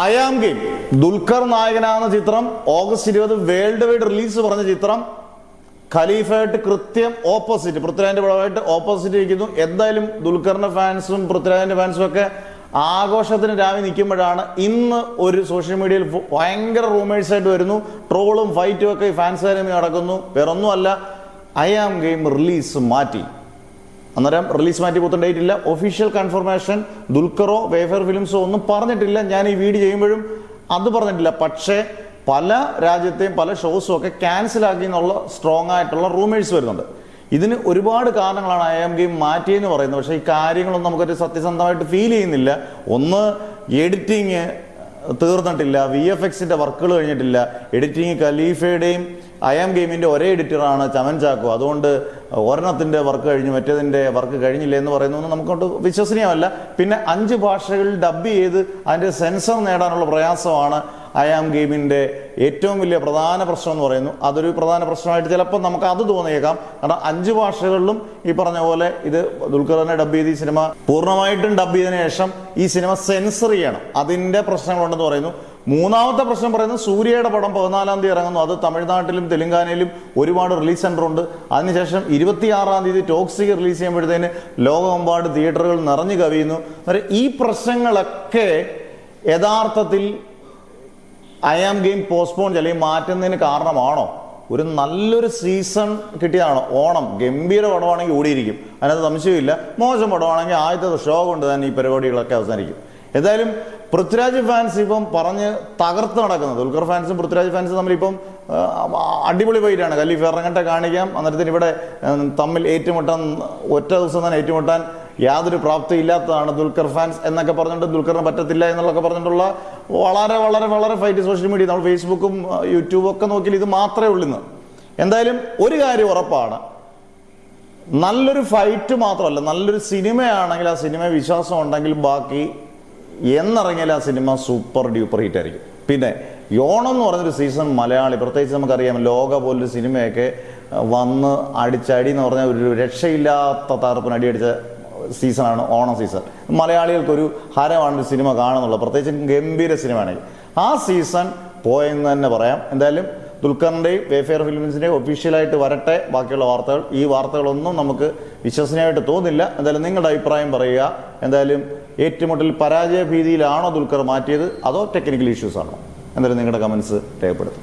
I am game Dulquer നായകനാകുന്ന ചിത്രം August 20 world wide release പറഞ്ഞ ചിത്രം ഖലീഫയായിട്ട് കൃത്യം ഓപ്പോസിറ്റ്, പൃഥ്വിരാജിന്റെ പടമായിട്ട് ഓപ്പോസിറ്റ് ഇരിക്കുന്നു. എന്തായാലും ദുൽഖറിന്റെ ഫാൻസും പൃഥ്വിരാജിന്റെ ഫാൻസും ഒക്കെ ആഘോഷത്തിന് രാവിലെ നിൽക്കുമ്പോഴാണ് ഇന്ന് ഒരു സോഷ്യൽ മീഡിയയിൽ ഭയങ്കര റൂമേഴ്സ് ആയിട്ട് വരുന്നു. ട്രോളും ഫൈറ്റും ഒക്കെ ഈ ഫാൻസുകാരും നടക്കുന്നു. വേറൊന്നുമല്ല, ഐ ആം ഗെയിം റിലീസ് മാറ്റി. അന്നേരം റിലീസ് മാറ്റി പുത്തൻ ഡേറ്റ് ഇല്ല. ഒഫീഷ്യൽ കൺഫർമേഷൻ ദുൽഖറോ വേഫെയർ ഫിലിംസോ ഒന്നും പറഞ്ഞിട്ടില്ല. ഞാൻ ഈ വീഡിയോ ചെയ്യുമ്പോഴും അത് പറഞ്ഞിട്ടില്ല. പക്ഷേ പല രാജ്യത്തെയും പല ഷോസും ഒക്കെ ക്യാൻസൽ ആക്കി എന്നുള്ള സ്ട്രോങ് ആയിട്ടുള്ള റൂമേഴ്സ് വരുന്നുണ്ട്. ഇതിന് ഒരുപാട് കാരണങ്ങളാണ് ഐ ആം ഗെയിം മാറ്റിയെന്ന് പറയുന്നത്. പക്ഷേ ഈ കാര്യങ്ങളൊന്നും നമുക്കൊരു സത്യസന്ധമായിട്ട് ഫീൽ ചെയ്യുന്നില്ല. ഒന്ന്, എഡിറ്റിങ് തീർന്നിട്ടില്ല, VFXന്റെ വർക്കുകൾ കഴിഞ്ഞിട്ടില്ല. എഡിറ്റിങ് ഖലീഫയുടെയും ഐ ആം ഗെയിമിന്റെ ഒരേ എഡിറ്ററാണ് ചമൻ ചാക്കോ. അതുകൊണ്ട് ഒരെണ്ണത്തിന്റെ വർക്ക് കഴിഞ്ഞു, മറ്റേതിന്റെ വർക്ക് കഴിഞ്ഞില്ല എന്ന് പറയുന്നതൊന്നും നമുക്കൊണ്ട് വിശ്വസനീയമല്ല. പിന്നെ 5 ഭാഷകളിൽ ഡബ് ചെയ്ത് അതിന്റെ സെൻസർ നേടാനുള്ള പ്രയാസമാണ് ഐ ആം ഗെയിമിന്റെ ഏറ്റവും വലിയ പ്രധാന പ്രശ്നം എന്ന് പറയുന്നു. അതൊരു പ്രധാന പ്രശ്നമായിട്ട് ചിലപ്പോൾ നമുക്ക് അത് തോന്നിയേക്കാം. കാരണം 5 ഭാഷകളിലും ഈ പറഞ്ഞ പോലെ ഇത് ദുൽഖറിനെ ഡബ് ചെയ്ത് ഈ സിനിമ പൂർണ്ണമായിട്ടും ഡബ് ചെയ്തതിനു ശേഷം ഈ സിനിമ സെൻസർ ചെയ്യണം. അതിന്റെ പ്രശ്നങ്ങളുണ്ടെന്ന് പറയുന്നു. മൂന്നാമത്തെ പ്രശ്നം പറയുന്നത് സൂര്യയുടെ പടം 14-ാം തീയതി ഇറങ്ങുന്നു. അത് തമിഴ്നാട്ടിലും തെലുങ്കാനയിലും ഒരുപാട് റിലീസ് സെന്റർ ഉണ്ട്. അതിനുശേഷം 26-ാം തീയതി ടോക്സിക് റിലീസ് ചെയ്യുമ്പോഴത്തേന് ലോകമെമ്പാട് തിയേറ്ററുകൾ നിറഞ്ഞു കവിയുന്നു. ഈ പ്രശ്നങ്ങളൊക്കെ യഥാർത്ഥത്തിൽ ഐ ആം ഗെയിം പോസ്റ്റ്പോൺ അല്ലെങ്കിൽ മാറ്റുന്നതിന് കാരണമാണോ? ഒരു നല്ലൊരു സീസൺ കിട്ടിയതാണോ? ഓണം ഗംഭീര പടമാണെങ്കിൽ ഓടിയിരിക്കും, അതിനകത്ത് സംശയമില്ല. മോശം പടമാണെങ്കിൽ ആദ്യത്തെ ഷോ കൊണ്ട് തന്നെ ഈ പരിപാടികളൊക്കെ അവസാനിക്കും. എന്തായാലും പൃഥ്വിരാജ് ഫാൻസ് ഇപ്പം പറഞ്ഞ് തകർത്ത് നടക്കുന്നത്, ദുൽഖർ ഫാൻസും പൃഥ്വിരാജ് ഫാൻസും തമ്മിലിപ്പം അടിപൊളി ഫൈറ്റാണ്. ഖലീഫ ഇറങ്ങട്ടെ കാണിക്കാം, അന്നേരത്തിന് ഇവിടെ തമ്മിൽ ഏറ്റുമുട്ടാൻ ഒറ്റ ദിവസം തന്നെ ഏറ്റുമുട്ടാൻ യാതൊരു പ്രാപ്തി ഇല്ലാത്തതാണ് ദുൽഖർ ഫാൻസ് എന്നൊക്കെ പറഞ്ഞിട്ട് ദുൽഖറിന് പറ്റത്തില്ല എന്നുള്ളതൊക്കെ പറഞ്ഞിട്ടുള്ള വളരെ വളരെ വളരെ ഫൈറ്റ് സോഷ്യൽ മീഡിയ, നമ്മൾ ഫേസ്ബുക്കും യൂട്യൂബും ഒക്കെ നോക്കിയാൽ ഇത് മാത്രമേ ഉള്ളൂ ഇന്ന്. എന്തായാലും ഒരു കാര്യം ഉറപ്പാണ്, നല്ലൊരു ഫൈറ്റ് മാത്രമല്ല, നല്ലൊരു സിനിമയാണെങ്കിൽ ആ സിനിമ വിശ്വാസം ഉണ്ടെങ്കിൽ ബാക്കി എന്നിറങ്ങിയാൽ ആ സിനിമ സൂപ്പർ ഡ്യൂപ്പർ ഹിറ്റ് ആയിരിക്കും. പിന്നെ ഓണം എന്ന് പറഞ്ഞൊരു സീസൺ മലയാളി, പ്രത്യേകിച്ച് നമുക്കറിയാം ലോക പോലൊരു സിനിമയൊക്കെ വന്ന് അടിച്ചടി എന്ന് പറഞ്ഞാൽ ഒരു രക്ഷയില്ലാത്ത തകർപ്പിന് അടിയടിച്ച സീസണാണ് ഓണം സീസൺ. മലയാളികൾക്കൊരു ഹരമാണ് സിനിമ കാണുന്നുള്ളത്, പ്രത്യേകിച്ച് ഗംഭീര സിനിമയാണെങ്കിൽ. ആ സീസൺ പോയെന്ന് തന്നെ പറയാം. എന്തായാലും ദുൽഖറിന്റെയും വേഫെയർ ഫിലിംസിന്റെയും ഒഫീഷ്യലായിട്ട് വരട്ടെ ബാക്കിയുള്ള വാർത്തകൾ. ഈ വാർത്തകളൊന്നും നമുക്ക് വിശ്വസനീയമായിട്ട് തോന്നില്ല. എന്തായാലും നിങ്ങളുടെ അഭിപ്രായം പറയുക. എന്തായാലും ഏറ്റുമുട്ടൽ പരാജയ ഭീതിയിലാണോ ദുൽഖർ മാറ്റിയത്, അതോ ടെക്നിക്കൽ ഇഷ്യൂസ് ആണോ? എന്തായാലും നിങ്ങളുടെ കമന്റ്സ് രേഖപ്പെടുത്തും.